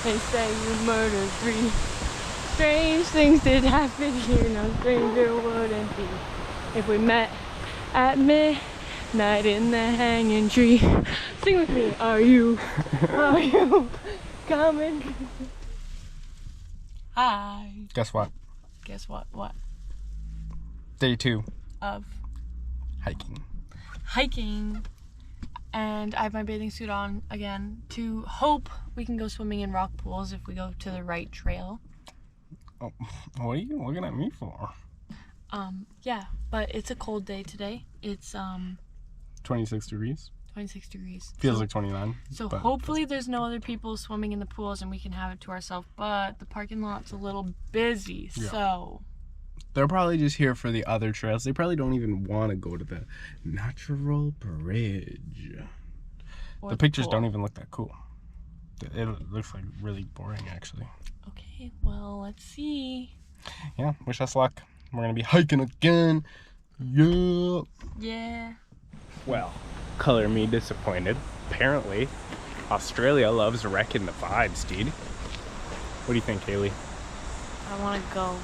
They say you murdered 3. Strange things did happen here, no stranger wouldn't be. If we met at midnight in the hanging tree. Sing with me. Are you coming? Hi. Guess what? Guess what? What? Day 2 Of hiking. And I have my bathing suit on again to hope we can go swimming in rock pools if we go to the right trail. Oh, what are you looking at me for? Yeah, but it's a cold day today. It's 26 degrees. 26 degrees. Feels like 29. So hopefully there's no other people swimming in the pools and we can have it to ourselves. But the parking lot's a little busy, so they're probably just here for the other trails. They probably don't even want to go to the natural bridge. The pictures don't even look that cool. It looks like really boring, actually. Okay, well, let's see. Yeah, wish us luck. We're gonna be hiking again. Yeah. Yeah. Well, color me disappointed. Apparently, Australia loves wrecking the vibes, dude. What do you think, Kaylee? I want to go.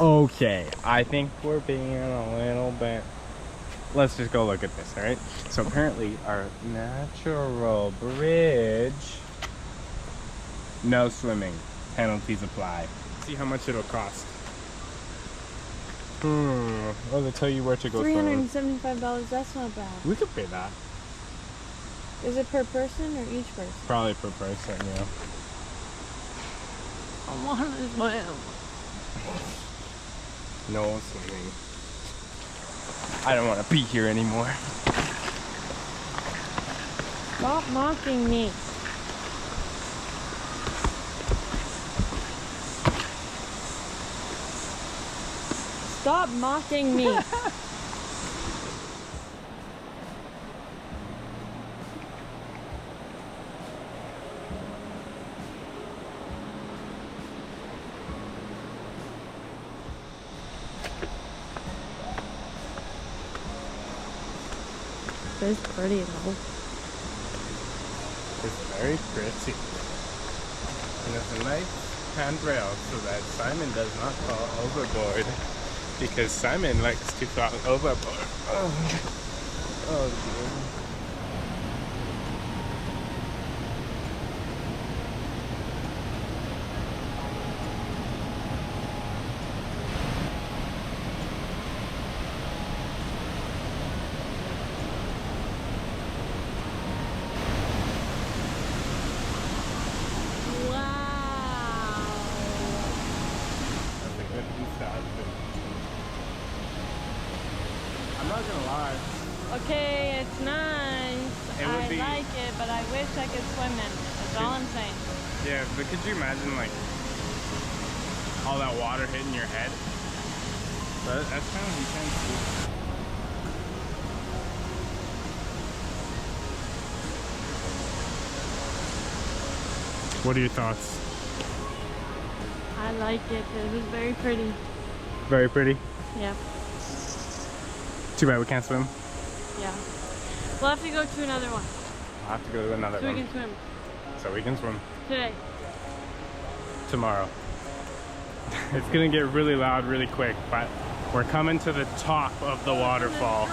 Okay, I think we're being a little bit... Let's just go look at this, alright? So apparently our natural bridge, no swimming, penalties apply. See how much it'll cost. Oh, they tell you where to go swimming. $375, that's not bad. We could pay that. Is it per person or each person? Probably per person, yeah. I want to swim. No swimming. I don't want to be here anymore. Stop mocking me. Stop mocking me. It's pretty though. It's very pretty. And it's a nice handrail so that Simon does not fall overboard. Because Simon likes to fall overboard. Oh dear. I'm not gonna lie. Okay, it's nice. I like it, but I wish I could swim in it. That's all I'm saying. Yeah, but could you imagine like all that water hitting your head? That's kind of intense. What are your thoughts? I like it. It was very pretty. Very pretty? Yeah. Too bad we can't swim. Yeah. We'll have to go to another one. I'll have to go to another one. So we can swim. So we can swim. Today. Tomorrow. It's gonna get really loud really quick, but we're coming to the top of the waterfall.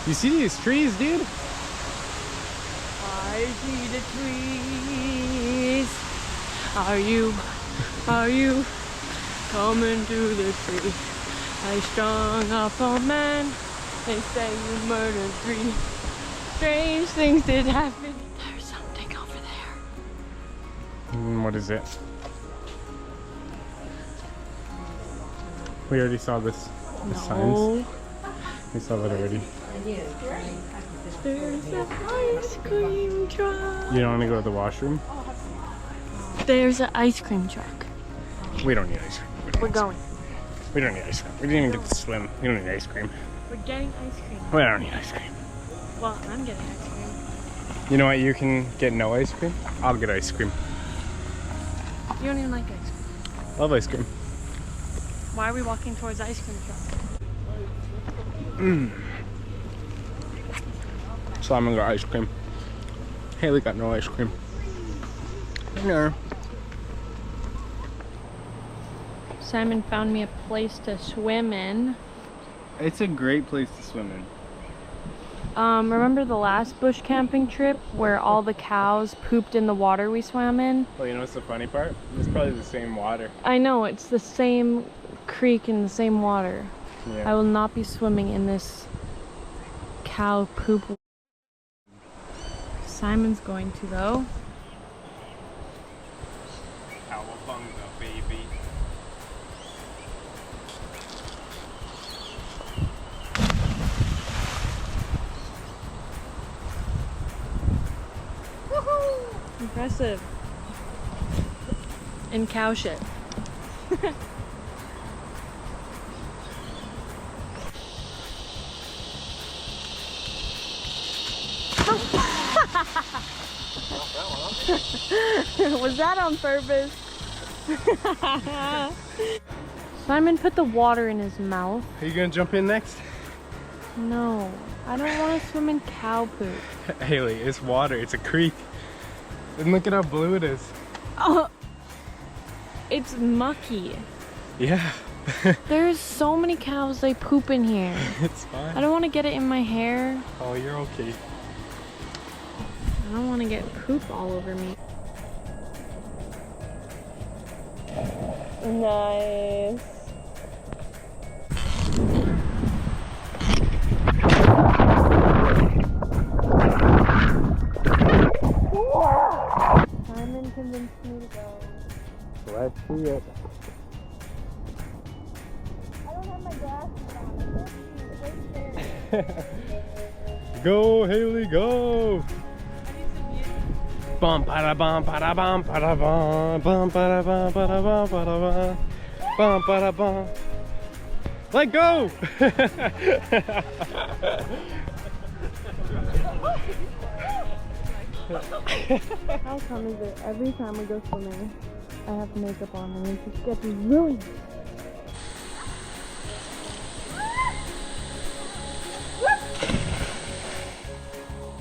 You see these trees, dude? I see the trees. Are you coming to the tree? I strung up a man. They say you murdered 3. Strange things did happen. There's something over there. What is it? We already saw this. The signs. We saw that already. There's an ice cream truck. You don't want to go to the washroom? There's an ice cream truck. We don't need ice cream. We're going. We don't need ice cream. We didn't even get to swim. We don't need ice cream. We're getting ice cream. We don't need ice cream. Well, I'm getting ice cream. You know what? You can get no ice cream. I'll get ice cream. You don't even like ice cream. Love ice cream. Why are we walking towards the ice cream truck? Simon got ice cream. Haley got no ice cream. No. Simon found me a place to swim in. It's a great place to swim in. Remember the last bush camping trip where all the cows pooped in the water we swam in? Well, you know what's the funny part? It's probably the same water. I know, it's the same creek and the same water. Yeah. I will not be swimming in this cow poop. Simon's going to though. Cowabunga, baby. Impressive. And cow shit. Was that on purpose? Simon put the water in his mouth. Are you gonna jump in next? No, I don't want to swim in cow poop. Haley, it's water. It's a creek. And look at how blue it is. Oh, it's mucky. Yeah. There's so many cows, they poop in here. It's fine. I don't want to get it in my hair. Oh, you're okay. I don't want to get poop all over me. Nice. Simon convinced me to go. Let's see it. I don't have my glasses on. Go, Haley, go! Bum para bum para bum para bum bum para bum para bum para bum bum para bum. Let go! How come is it every time we go swimming, I have makeup on and it just gets ruined?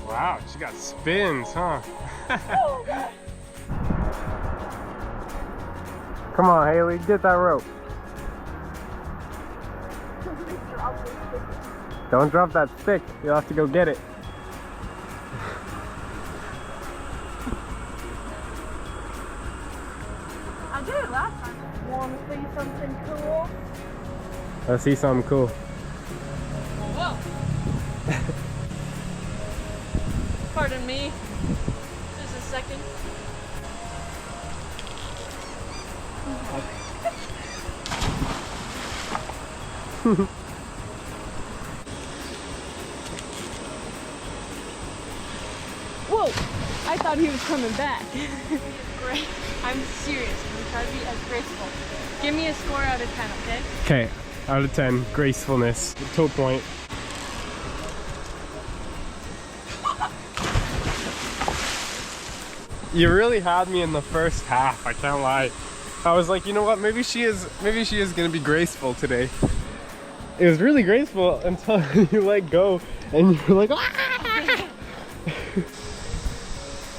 Wow, she got spins, huh? Come on, Haley, get that rope. Don't drop that stick. You'll have to go get it. I did it last time. Want to see something cool? Let's see something cool. Whoa. Pardon me. Just a second. Whoa! I thought he was coming back. Great. I'm serious. I'm gonna try to be as graceful. Give me a score out of 10, okay? Okay, out of 10, gracefulness, toe point. You really had me in the first half, I can't lie. I was like, you know what, maybe she is gonna be graceful today. It was really graceful until you let go and you're like, ah!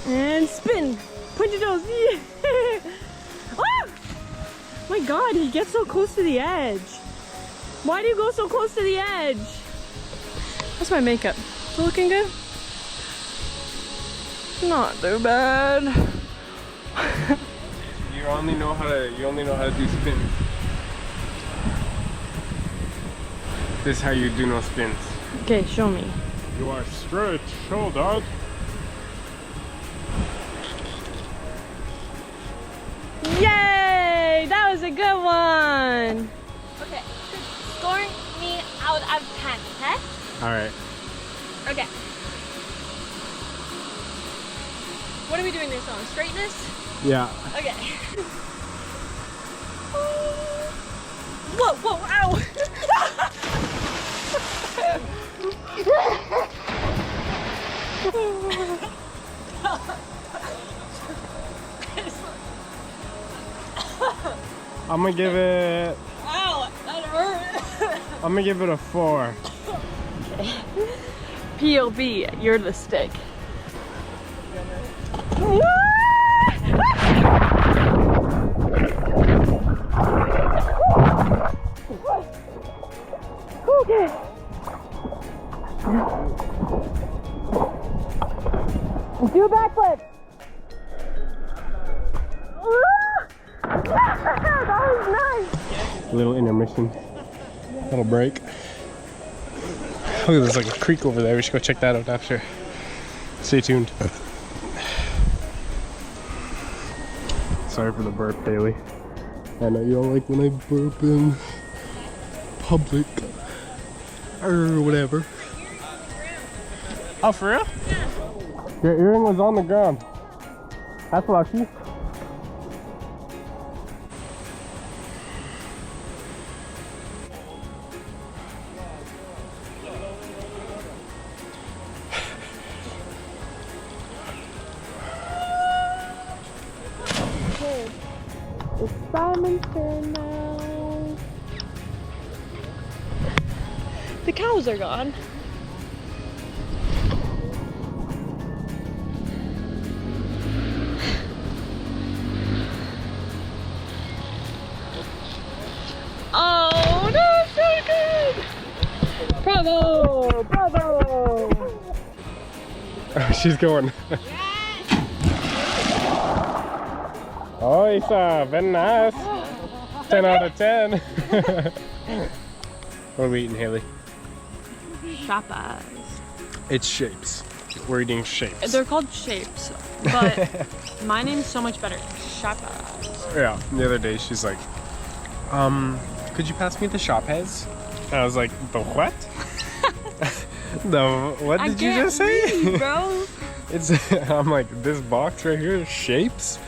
And spin! Point your toes! Oh! My god, he gets so close to the edge. Why do you go so close to the edge? That's my makeup. Is it looking good? Not too bad. You only know how to do spins. This is how you do no spins. Okay, show me. You are straight shouldered. Yay! That was a good one. Okay, score me out of 10, okay? Alright. Okay. What are we doing this on? Straightness? Yeah. Okay. Whoa, whoa, ow! I'm gonna give it. Ow, that hurt. I'm gonna give it a 4. POV, you're the stick. Okay. Do a backflip. That was nice. Little intermission. Little break. Look, there's like a creek over there. We should go check that out after. Stay tuned. Sorry for the burp, Bailey. I know you don't like when I burp in public or whatever. Oh, for real? Yeah. Your earring was on the ground. That's lucky. It's Simon's turn now. The cows are gone. Oh, that's so good! Bravo! Bravo! Oh, she's going. Oh, Isa, very nice. 10 out of 10. What are we eating, Haley? Chapas. It's shapes. We're eating shapes. They're called shapes, but my name's so much better. Chapas. Yeah, the other day she's like, could you pass me the chapas? I was like, the what? The what did you just say? Read, bro. It's I'm like, this box right here is shapes.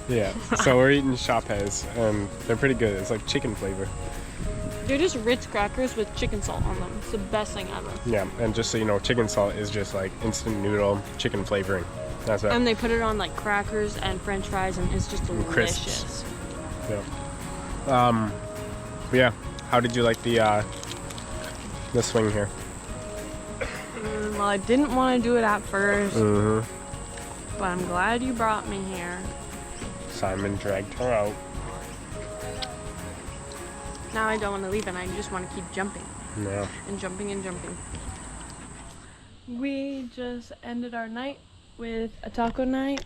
Yeah, so we're eating chapas and they're pretty good. It's like chicken flavor. They're just Ritz crackers with chicken salt on them. It's the best thing ever. Yeah, and just so you know, chicken salt is just like instant noodle chicken flavoring. That's it. And they put it on like crackers and French fries, and it's just delicious. Crisps. Yeah. But yeah, how did you like the swing here? Well, I didn't want to do it at first, Mm-hmm. but I'm glad you brought me here. Simon dragged her out. Now I don't want to leave, and I just want to keep jumping. Yeah. And jumping and jumping. We just ended our night with a taco night.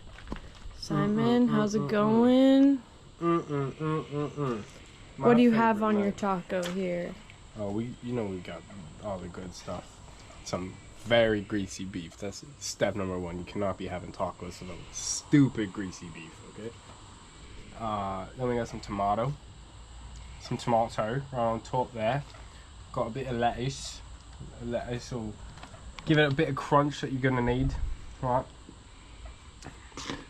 Simon, how's it going? What do you have on your taco here? Oh, we got all the good stuff. Some very greasy beef. That's step number 1. You cannot be having tacos with stupid greasy beef, okay? Then we got some tomato right on top there. Got a bit of lettuce. Lettuce will give it a bit of crunch that you're gonna need, right?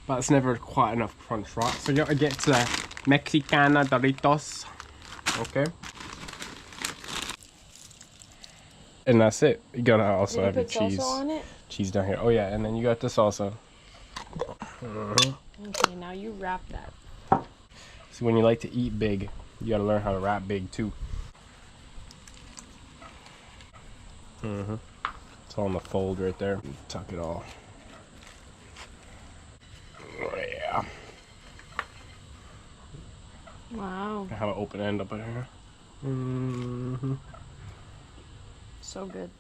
But it's never quite enough crunch, right? So you gotta get the Mexicana Doritos, okay? And that's it. You gotta also have your cheese. Salsa on it? Cheese down here. Oh yeah, and then you got the salsa. Okay, now you wrap that. See, when you like to eat big, you gotta learn how to wrap big too. It's all in the fold right there. Tuck it all. Oh yeah. Wow. I have an open end up in here. So good.